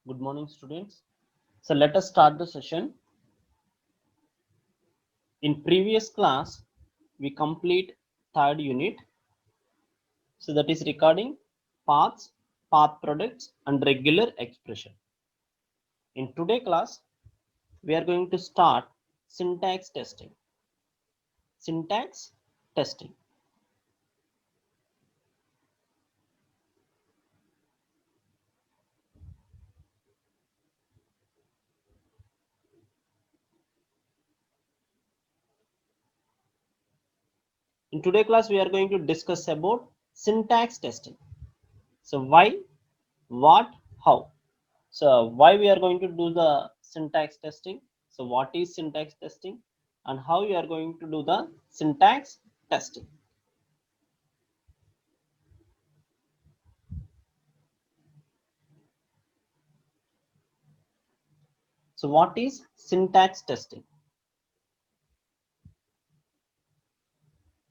Good morning, students. So let us start the session. In previous class, we complete third unit. So that is recording paths, path products, and regular expression. In today class, we are going to start syntax testing. Syntax testing. In today class, we are going to discuss about syntax testing. So why, what, how. So why we are going to do the syntax testing? So what is syntax testing and how you are going to do the syntax testing? So what is syntax testing?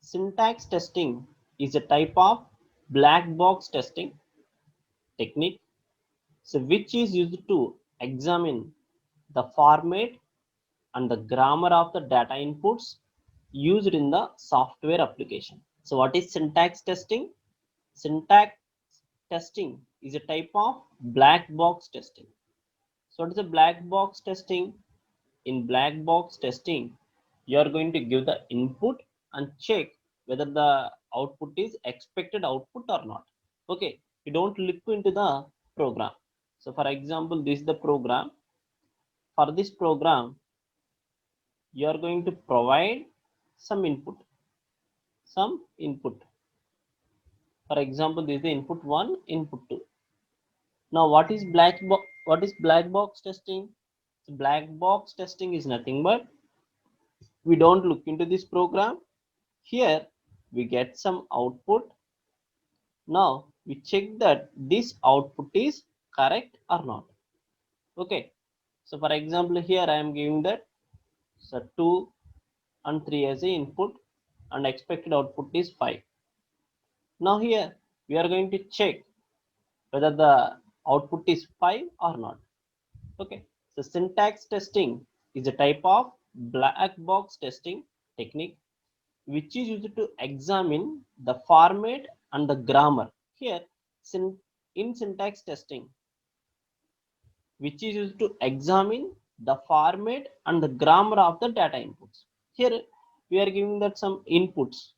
Syntax testing is a type of black box testing technique, so which is used to examine the format and the grammar of the data inputs used in the software application. So what is syntax testing? Syntax testing is a type of black box testing. So what is a black box testing? In black box testing, you are going to give the input and check whether the output is expected output or not. Okay, you don't look into the program. So for example, this is the program. For this program, you are going to provide some input. Some input. For example, this is the input 1, input 2. Now, what is black box? What is black box testing? So black box testing is nothing but we don't look into this program. Here we get some output. Now we check that this output is correct or not. Okay. So for example, here I am giving that so 2 and 3 as a input and expected output is 5. Now here we are going to check whether the output is 5 or not. Okay, so syntax testing is a type of black box testing technique which is used to examine the format and the grammar. Here, in syntax testing, which is used to examine the format and the grammar of the data inputs. Here, we are giving that some inputs.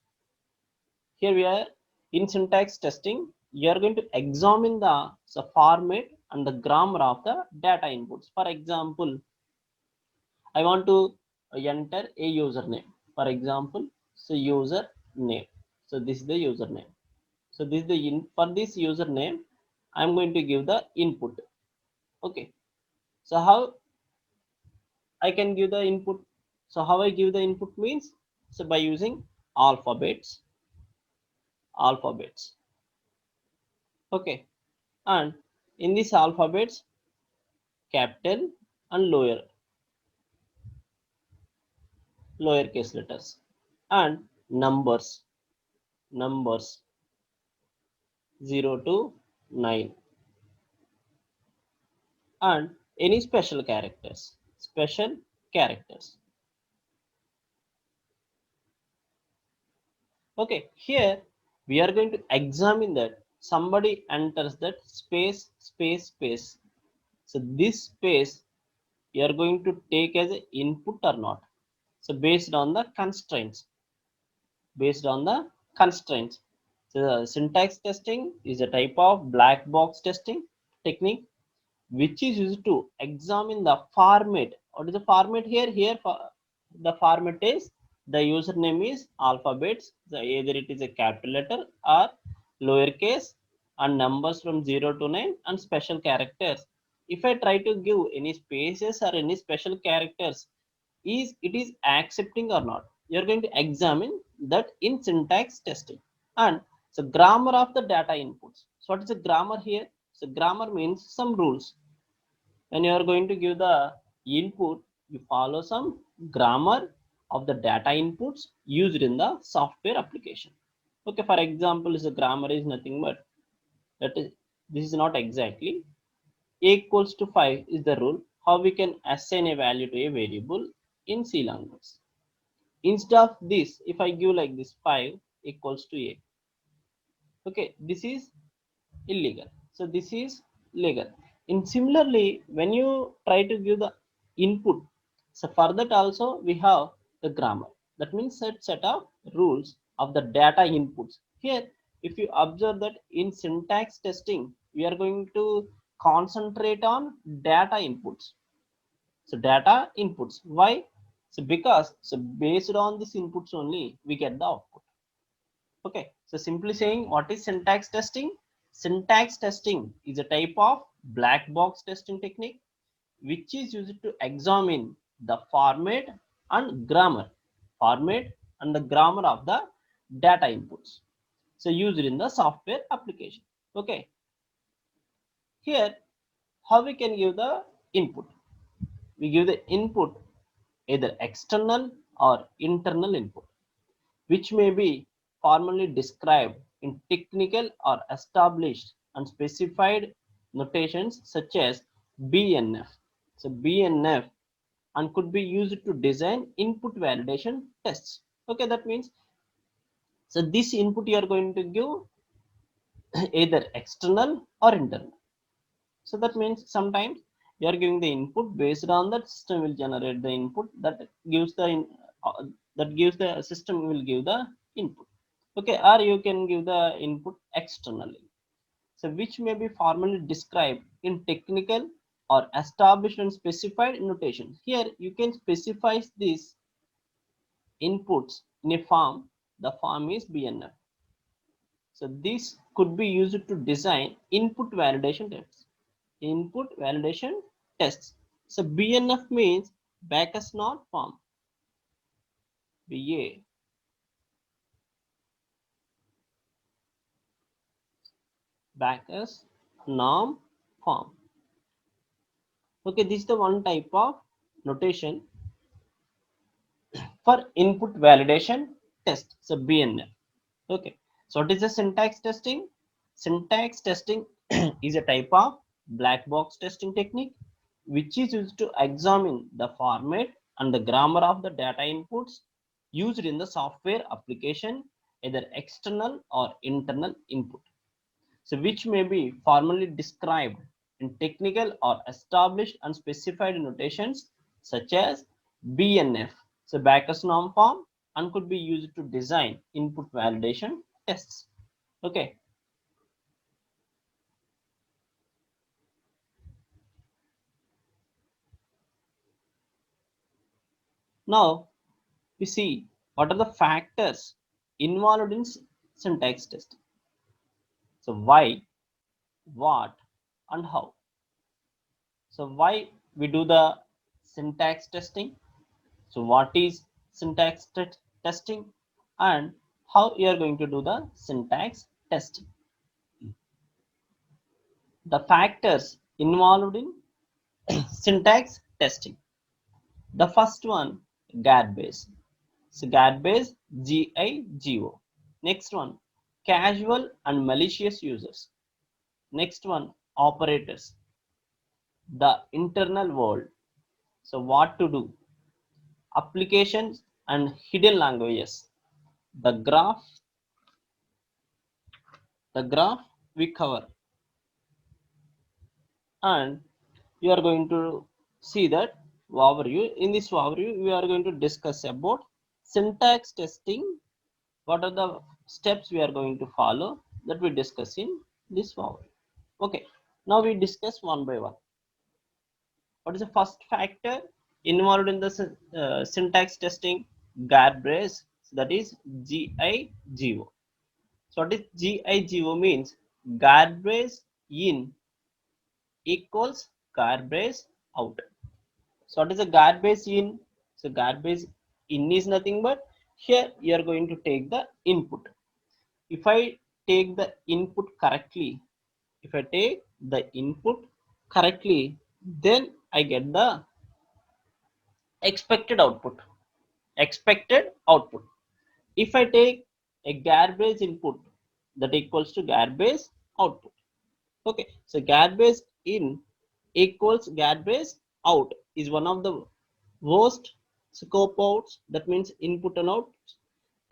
Here we are in syntax testing, you are going to examine the format and the grammar of the data inputs. For example, I want to enter a username. For example, so user name. So this is the username. So this is the for this username, I'm going to give the input. Okay. So how I can give the input? So how I give the input means so by using alphabets. Alphabets. Okay. And in these alphabets, capital and lowercase letters and numbers 0 to 9 and any special characters. Okay, here we are going to examine that somebody enters that space. So this space you are going to take as an input or not. So based on the constraints. So the syntax testing is a type of black box testing technique which is used to examine the format. What is the format here? Here the format is the username is alphabets. So either it is a capital letter or lowercase and numbers from 0 to 9 and special characters. If I try to give any spaces or any special characters, is it is accepting or not? You're going to examine that in syntax testing. And so grammar of the data inputs. So what is the grammar here? So grammar means some rules. When you are going to give the input, you follow some grammar of the data inputs used in the software application. Okay, for example, the grammar is nothing but that is this is not exactly. a equals to 5 is the rule how we can assign a value to a variable in C language. Instead of this, if I give like this 5 equals to a, okay, this is illegal, so this is legal. And similarly, when you try to give the input, so for that also we have the grammar, that means set of rules of the data inputs. Here if you observe that in syntax testing we are going to concentrate on data inputs. So data inputs, why? So because so based on these inputs only we get the output. Okay, so simply saying, what is syntax testing? Syntax testing is a type of black box testing technique which is used to examine the format and the grammar of the data inputs. So used in the software application. Okay, here how we can give the input? We give the input either external or internal input, which may be formally described in technical or established and specified notations such as BNF. So BNF and could be used to design input validation tests. Okay, that means so this input you are going to give either external or internal. So that means sometimes you are giving the input, based on that system will generate the input that gives the uh, that gives the system will give the input. Okay, or you can give the input externally. So which may be formally described in technical or established and specified notations. Here you can specify these inputs in a form. The form is BNF. So this could be used to design input validation tests. Input validation tests. So BNF means Backus not form. BA. Backus norm form. Okay, this is the one type of notation for input validation test. So BNF. Okay, so what is the syntax testing? Syntax testing is a type of black box testing technique which is used to examine the format and the grammar of the data inputs used in the software application, either external or internal input. So which may be formally described in technical or established and specified notations such as BNF, so Backus norm form, and could be used to design input validation tests. Okay, now we see what are the factors involved in syntax testing. So why, what, and how. So why we do the syntax testing? So what is syntax testing and how you are going to do the syntax testing? The factors involved in syntax testing. The first one, garbage. So garbage, GIGO. Next one, casual and malicious users. Next one, operators. The internal world. So what to do? Applications and hidden languages. The graph, the graph we cover, and you are going to see that overview. In this overview we are going to discuss about syntax testing. What are the steps we are going to follow, that we discuss in this overview. Okay, now we discuss one by one. What is the first factor involved in the syntax testing? Garbage, that is GIGO. So what is GIGO means? Garbage in equals garbage out. So what is a garbage in? So garbage in is nothing but, here you are going to take the input. If I take the input correctly, if I take the input correctly, then I get the expected output. Expected output. If I take a garbage input, that equals to garbage output. Okay, so garbage in equals garbage out is one of the worst scope outs, that means input and out,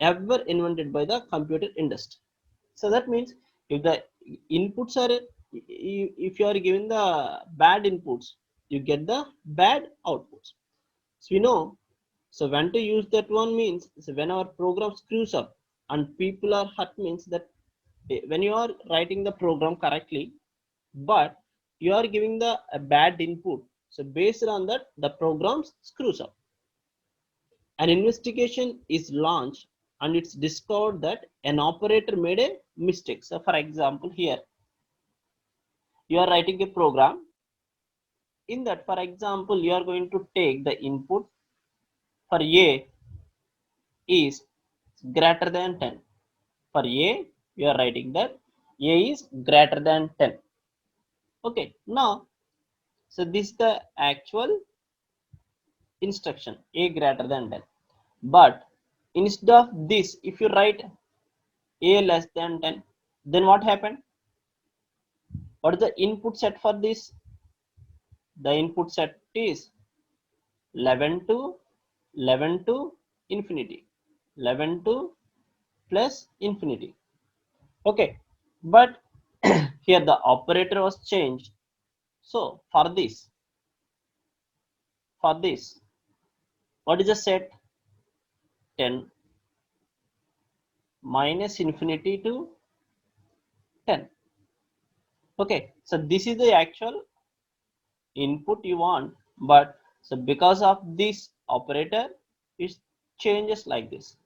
ever invented by the computer industry. So that means if the inputs are, if you are given the bad inputs, you get the bad outputs. So we know, so when to use that one means, so when our program screws up and people are hurt means that when you are writing the program correctly, but you are giving the a bad input, so based on that the program screws up. An investigation is launched and it's discovered that an operator made a mistake. So for example, here you are writing a program. In that, for example, you are going to take the input for A is greater than 10. For A, you are writing that A is greater than 10. Okay, now, so this is the actual instruction, A greater than 10. But instead of this, if you write A less than 10, then what happened? What is the input set for this? The input set is 11 to 11 to infinity. 11 to plus infinity. Okay, but here the operator was changed. So for this, what is the set? 10 minus infinity to 10. Okay, so this is the actual input you want, but so because of this operator, it changes like this.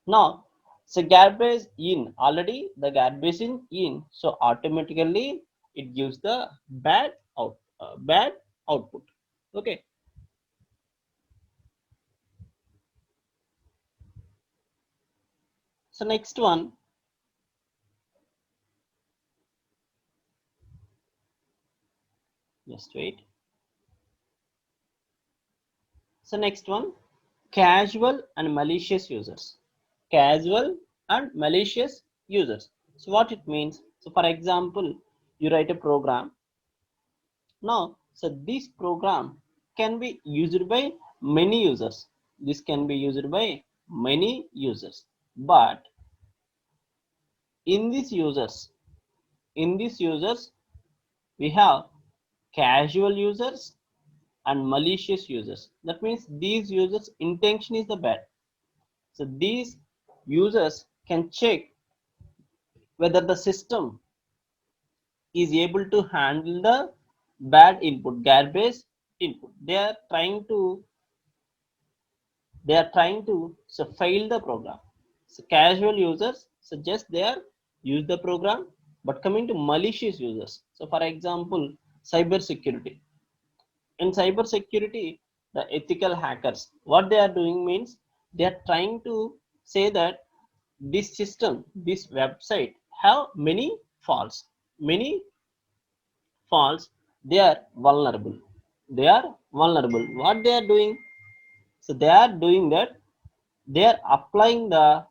Now, so garbage in, already the garbage in, so automatically it gives the bad output. Okay, so next one, just wait. So next one, casual and malicious users. Casual and malicious users. So what it means? So for example, you write a program. Now, so this program can be used by many users. This can be used by many users. But in these users, we have casual users and malicious users. That means these users' intention is the bad. So these users can check whether the system is able to handle the bad input, garbage input. They are trying to so fail the program. So casual users suggest they are use the program, but coming to malicious users, so for example, cyber security. In cyber security, the ethical hackers, what they are doing means they are trying to say that this system, this website have many faults. They are vulnerable. What they are doing? So they are doing that, they are applying the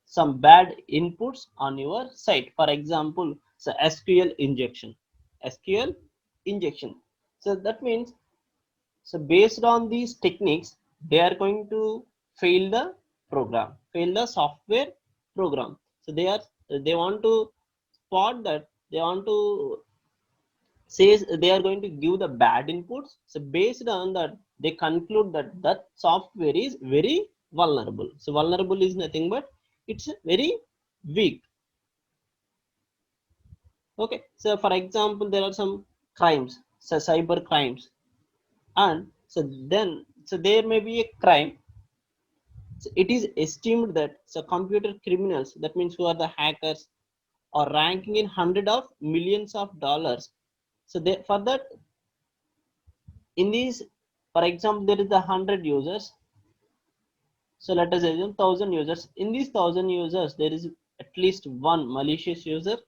some bad inputs on your site. For example, so sql injection. So that means, so based on these techniques, they are going to fail the software program. So they want to spot that, they want to says they are going to give the bad inputs. So based on that, they conclude that that software is very vulnerable. So vulnerable is nothing but it's very weak. Okay, so for example, there are some crimes, so cyber crimes, and so there may be a crime. So it is estimated that so computer criminals, that means who are the hackers, are ranking in hundred of millions of dollars. So they, for that, in these, for example, there is the 100 users. So let us assume 1000 users. In these 1000 users, there is at least one malicious user.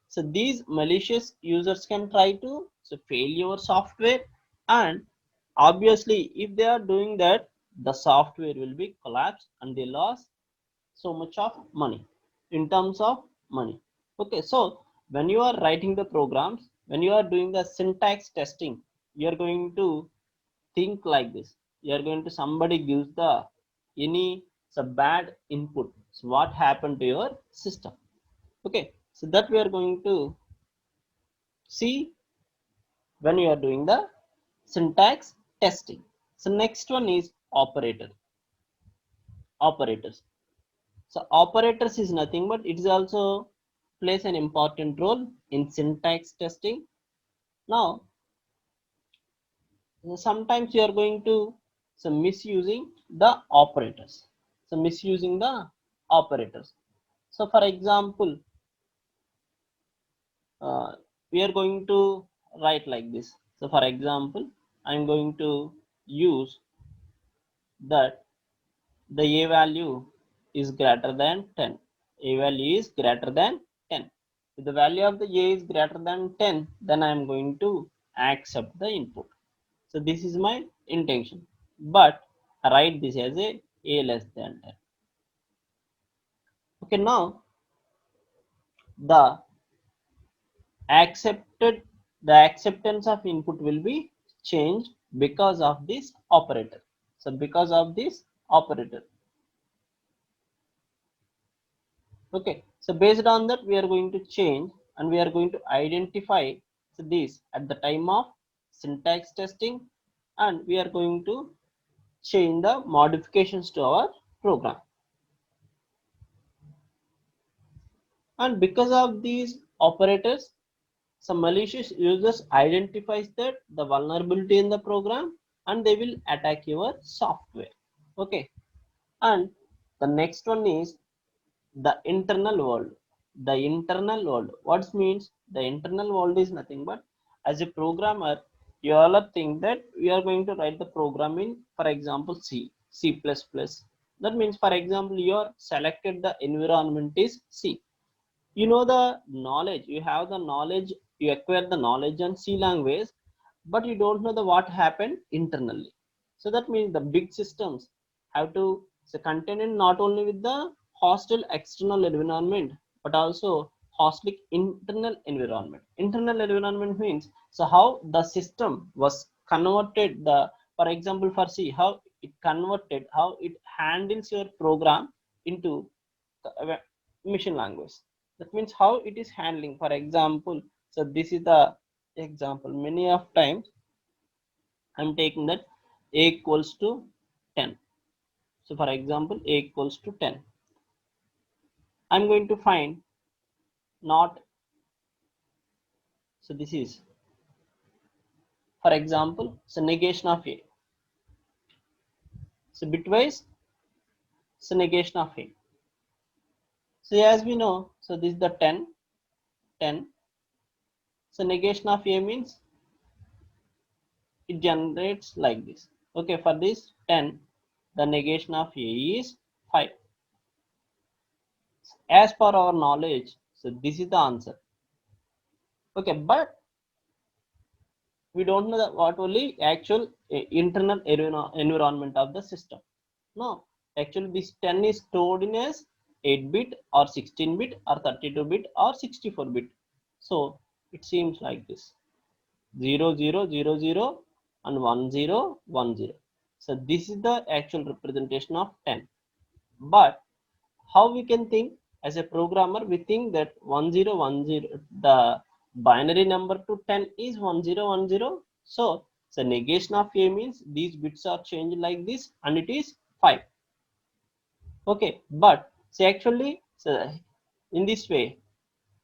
So these malicious users can try to so fail your software, and obviously if they are doing that, the software will be collapsed and they lost so much of money, in terms of money. Okay, so when you are writing the programs, when you are doing the syntax testing, you are going to think like this. You are going to somebody gives the any bad input, so what happened to your system. Okay, so that we are going to see when you are doing the syntax testing. So next one is operators. So operators is nothing but it is also plays an important role in syntax testing. Now sometimes you are going to misusing the operators. So misusing the operators. So for example, we are going to write like this. So for example, I'm going to use that the a value is greater than 10. A value is greater than 10. If the value of the a is greater than 10, then I am going to accept the input. So this is my intention, but I write this as a less than 10. Okay, now the accepted the acceptance of input will be changed because of this operator. So because of this operator. Okay, so based on that we are going to change and we are going to identify this at the time of syntax testing, and we are going to change the modifications to our program. And because of these operators, some malicious users identifies that the vulnerability in the program and they will attack your software. Okay, and the next one is the internal world. The internal world, what means the internal world is nothing but as a programmer you all are think that we are going to write the program in, for example, C++. That means for example you are selected the environment is C. You know the knowledge, you have the knowledge, you acquire the knowledge on C language, but you don't know the what happened internally. So that means the big systems have to contain it not only with the hostile external environment but also hostile internal environment means so how the system was converted the, for example for C, how it converted, how it handles your program into machine language. That means how it is handling, for example. So this is the example many of times I'm taking that a equals to 10. So for example a equals to 10, I'm going to find not, so this is for example so negation of a, so bitwise so negation of a. So as we know, so this is the 10 10. So negation of a means it generates like this. Okay, for this 10 the negation of a is 5 as per our knowledge. So this is the answer. Okay, but we don't know that what only actual internal environment of the system. No, actually this 10 is stored in as 8-bit or 16-bit or 32-bit or 64-bit. So it seems like this 0000 and 1010. So this is the actual representation of 10. But how we can think as a programmer, we think that 1010, the binary number to 10 is 1010. So the negation of a means these bits are changed like this and it is 5. Okay, but see actually so in this way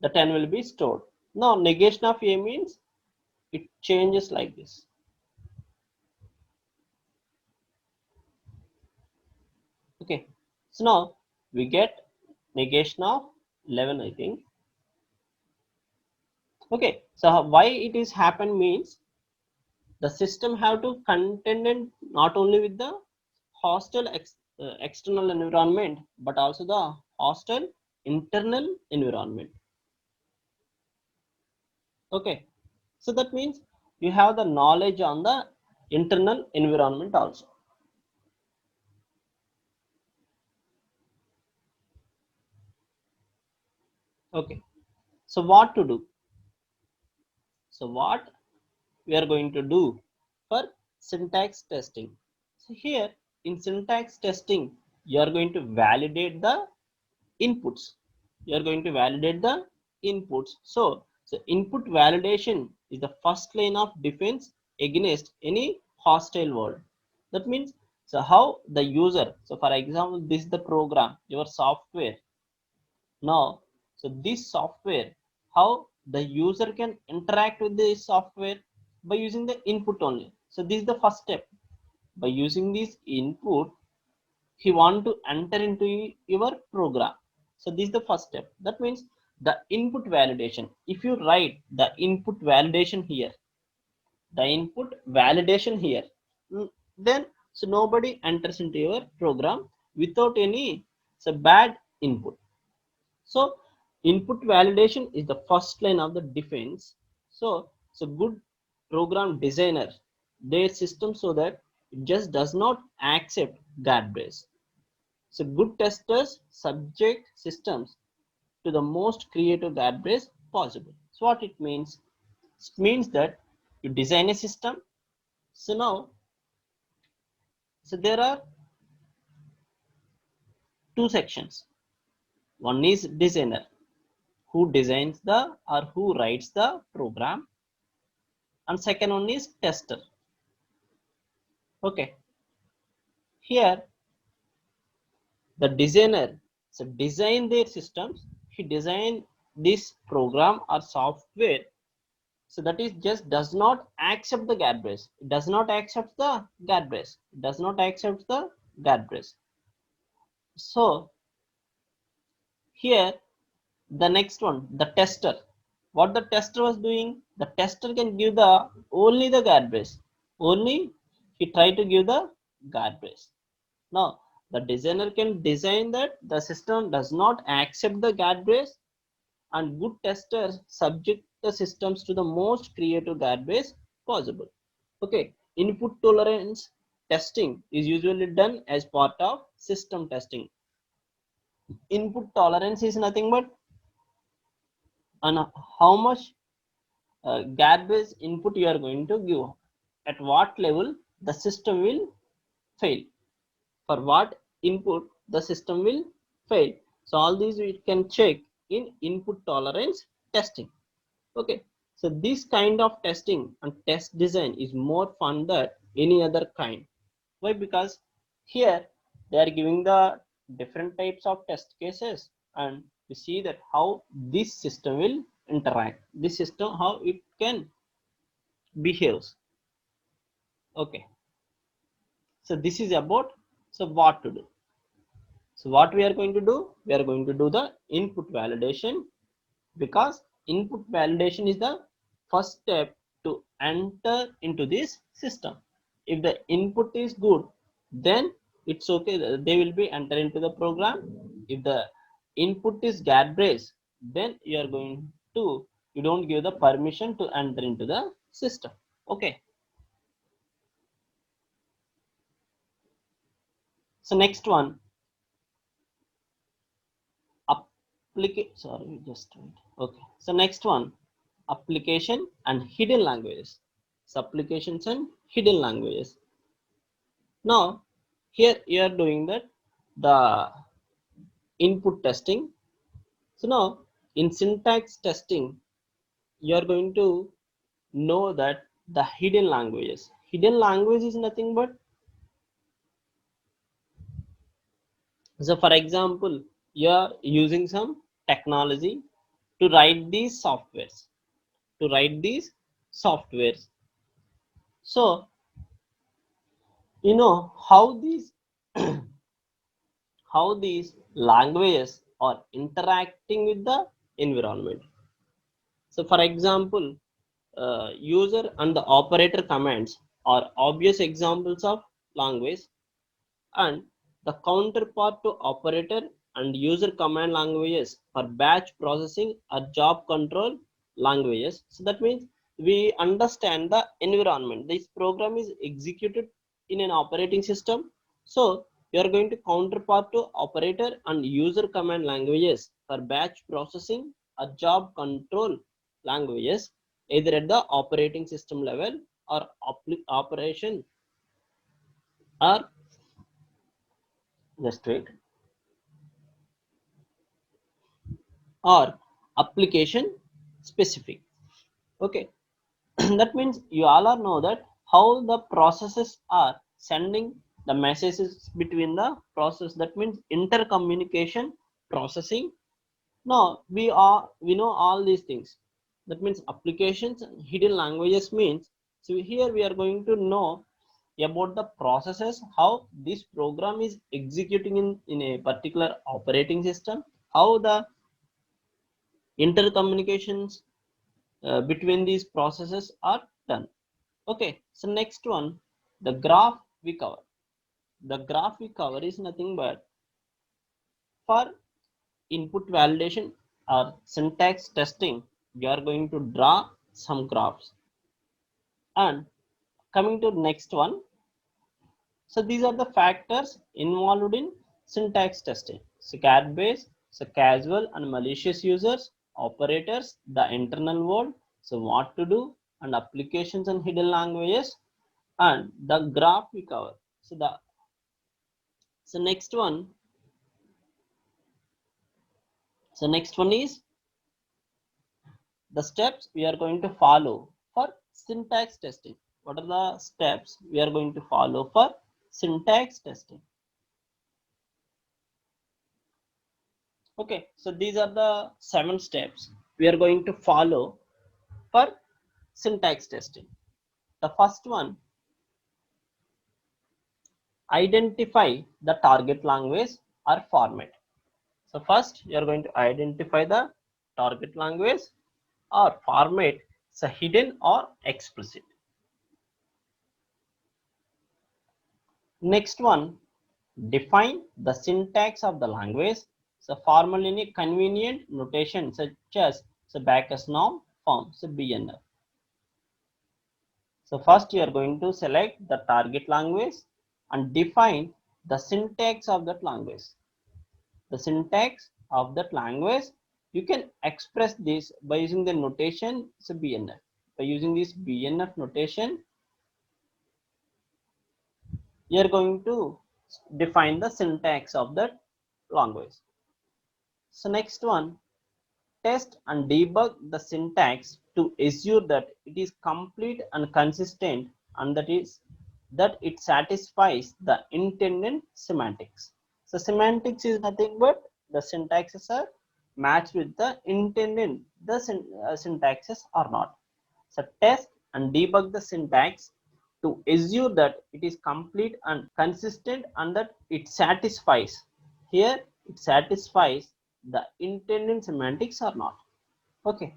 the 10 will be stored. Now negation of a means it changes like this. Okay, so now we get negation of 11, I think. Okay, so why it is happen means the system have to contend not only with the hostile external environment but also the hostile internal environment. Okay, so that means you have the knowledge on the internal environment also. Okay, so what to do? So what we are going to do for syntax testing? So here in syntax testing, you are going to validate the inputs. You are going to validate the inputs. So input validation is the first line of defense against any hostile world. That means, so how the user, so for example, this is the program, your software. Now, so this software, how the user can interact with this software by using the input only. So this is the first step. By using this input, he want to enter into your program. So this is the first step. That means the input validation. If you write the input validation here, the input validation here, then so nobody enters into your program without any so bad input. So input validation is the first line of the defense. So good program designer their system so that it just does not accept garbage. So good testers subject systems to the most creative garbage possible. So what it means? It means that you design a system. So now, so there are two sections. One is designer who designs the or who writes the program, and second one is tester. Okay, here the designer so design their systems. He design this program or software so that is just does not accept the garbage. It does not accept the garbage. It does not accept the garbage. So here the next one, the tester. What the tester was doing, the tester can give the only the garbage. Only he try to give the garbage. Now the designer can design that the system does not accept the garbage, and good testers subject the systems to the most creative garbage possible. Okay, input tolerance testing is usually done as part of system testing. Input tolerance is nothing but on how much garbage input you are going to give, at what level the system will fail, for what input the system will fail. So all these we can check in input tolerance testing. Okay, so this kind of testing and test design is more fun than any other kind. Why? Because here they are giving the different types of test cases, and we see that how this system will interact, this system how it can behaves. Okay, so this is about so what to do. So what we are going to do, we are going to do the input validation, because input validation is the first step to enter into this system. If the input is good, then it's okay, they will be enter into the program. If the input is garbage, then you are going to, you don't give the permission to enter into the system. Okay, so next one, sorry, just wait. Okay, so next one, application and hidden languages. So applications and hidden languages. Now here you are doing that the input testing. So now in syntax testing, you are going to know that the hidden languages. Hidden language is nothing but, so for example, you are using some technology to write these softwares, to write these softwares. So you know how these languages are interacting with the environment. So for example, user and the operator commands are obvious examples of language, and the counterpart to operator and user command languages for batch processing or job control languages. So that means we understand the environment. This program is executed in an operating system. So you are going to counterpart to operator and user command languages for batch processing or job control languages. either at the operating system level or operation or just wait, or application specific. Okay, that means you all are know that how the processes are sending the messages between the process. That means intercommunication processing. Now we know all these things. That means applications and hidden languages means, so here we are going to know about the processes, how this program is executing in a particular operating system, how the intercommunications between these processes are done. Okay, so next one, the graph we cover. The graph we cover is nothing but for input validation or syntax testing, we are going to draw some graphs. And coming to next one, so these are the factors involved in syntax testing. So cat based, so casual and malicious users, operators, the internal world, so what to do, and applications and hidden languages, and the graph we cover. So next one, so next one is the steps we are going to follow for syntax testing. What are the steps we are going to follow for syntax testing? Okay, so these are the 7 steps we are going to follow for syntax testing. The first one, identify the target language or format. So first you are going to identify the target language or format, so hidden or explicit. Next one, define the syntax of the language, so formal in a convenient notation such as Backus norm form, so BNF. So first you are going to select the target language and define the syntax of that language. The syntax of that language, you can express this by using the notation, so BNF. By using this BNF notation, you are going to define the syntax of that language. So next one, test and debug the syntax to assure that it is complete and consistent, and that it satisfies the intended semantics. So semantics is nothing but the syntaxes are matched with the intended the syntaxes or not. So test and debug the syntax to assure that it is complete and consistent and that it satisfies. Here it satisfies the intended semantics or not. Okay.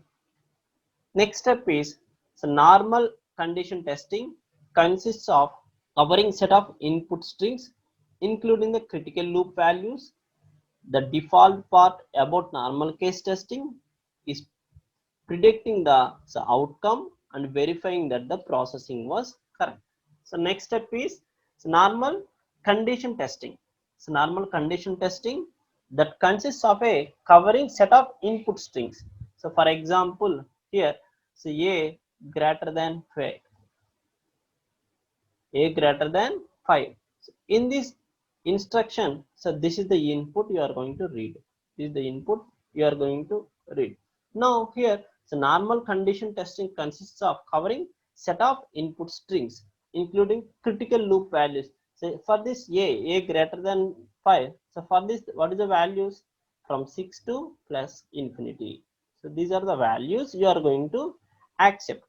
Next step is, so normal condition testing consists of covering set of input strings including the critical loop values. The default part about normal case testing is predicting the outcome and verifying that the processing was correct. So next step is, so normal condition testing. So normal condition testing that consists of a covering set of input strings. So for example, here, so a greater than 5, a greater than 5. So in this instruction, so this is the input you are going to read. This is the input you are going to read. Now here, so normal condition testing consists of covering set of input strings including critical loop values. So for this a greater than 5, so for this what is the values from 6 to plus infinity. So these are the values you are going to accept.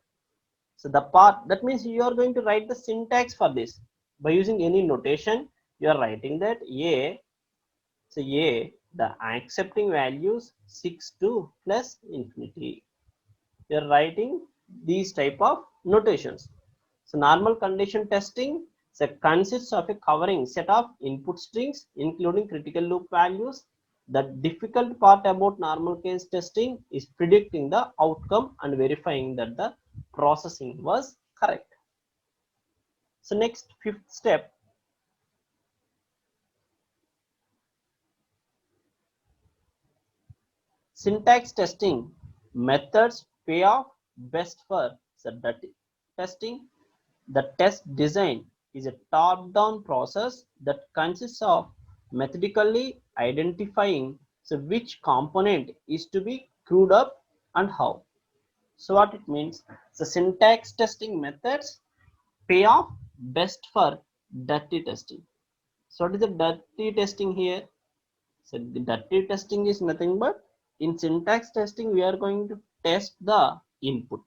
So the part, that means you are going to write the syntax for this by using any notation. You are writing that a, so a, the accepting values 6 to plus infinity. You are writing these type of notations. So normal condition testing, so consists of a covering set of input strings including critical loop values. The difficult part about normal case testing is predicting the outcome and verifying that the processing was correct. So next, fifth step, syntax testing methods pay off best for the testing. The test design is a top-down process that consists of methodically identifying which component is to be screwed up and how. So what it means? The syntax testing methods pay off best for dirty testing. So what is the dirty testing here? So the dirty testing is nothing but in syntax testing we are going to test the input.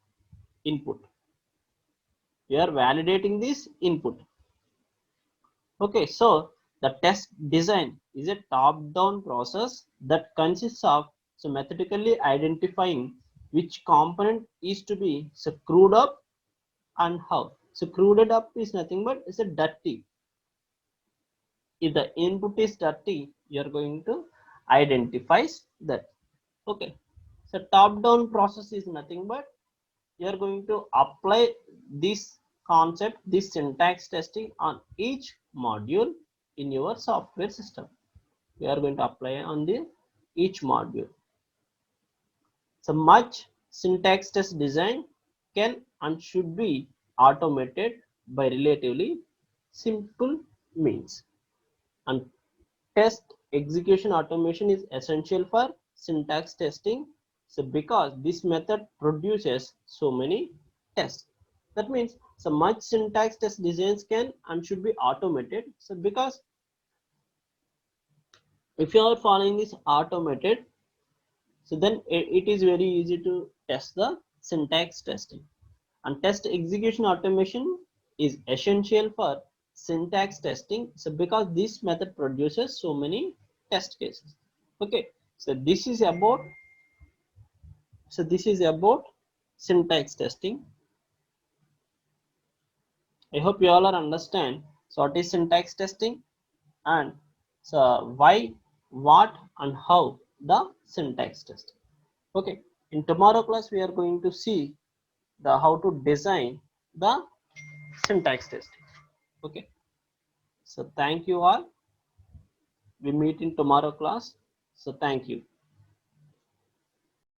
We are validating this input. Okay, so the test design is a top-down process that consists of methodically identifying which component is to be screwed up and how. So screwed up is nothing but it's a dirty. If the input is dirty, you are going to identify that. Okay, so top-down process is nothing but you are going to apply this concept, this syntax testing on each module in your software system. We are going to apply on the each module. So much syntax test design can and should be automated by relatively simple means, and test execution automation is essential for syntax testing. So because this method produces so many tests, that means so much syntax test designs can and should be automated. So because if you are following this automated, so then it is very easy to test the syntax testing. And test execution automation is essential for syntax testing, so because this method produces so many test cases. Okay, so this is about syntax testing. I hope you all are understand so what is syntax testing, and so why, what and how the syntax testing. Okay, in tomorrow class we are going to see the how to design the syntax testing. Okay, so thank you all. We meet in tomorrow class. So thank you.